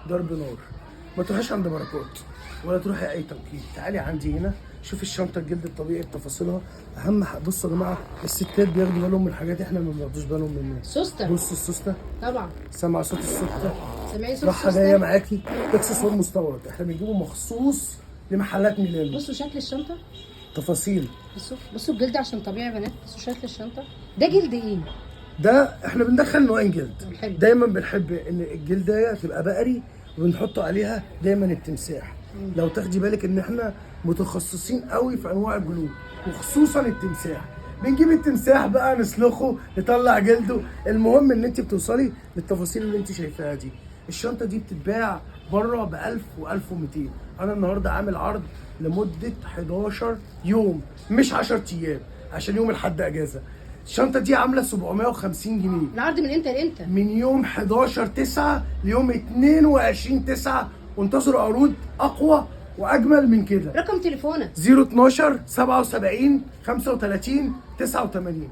ضرب نار. ما تروحيش عند بركات ولا تروحي اي توكيل، تعالي عندي هنا شوفي الشنطه الجلد الطبيعي بتفاصيلها. اهم بصوا يا جماعه، الستات بياخدوا بالهم من حاجات احنا ما بناخدوش بالهم منها. سوسته. بصوا السوسته، طبعا سامعه صوت السوسته؟ سامعين صوت راحه جايه السوسته. معاكي. اكسسوار مستورد، احنا بنجيبه مخصوص لمحلات ميلانو. بصوا شكل الشنطه، تفاصيل. بصوا الجلد عشان طبيعي يا بنات. بصوا شكل الشنطه. ده جلد ايه؟ ده احنا بندخل نوعين جلد. حلو. دايما بنحب ان الجلديه تبقى بقري وبنحط عليها دايما التمساح. لو تاخدي بالك ان احنا متخصصين قوي في انواع الجلود وخصوصا التمساح. بنجيب التمساح بقى نسلخه نطلع جلده. المهم ان انت بتوصلي للتفاصيل اللي انت شايفاها دي. الشنطه دي بتتباع بره ب 1000 و1200. انا النهارده عامل عرض لمده 11 يوم مش 10 ايام عشان يوم الاحد اجازه. الشنطه دي عامله 750 جنيه. العرض من امتى لامتى؟ من يوم 11/9 ليوم 22/9. وانتظروا عروض اقوى واجمل من كده. رقم تليفونك 012 77 35 89.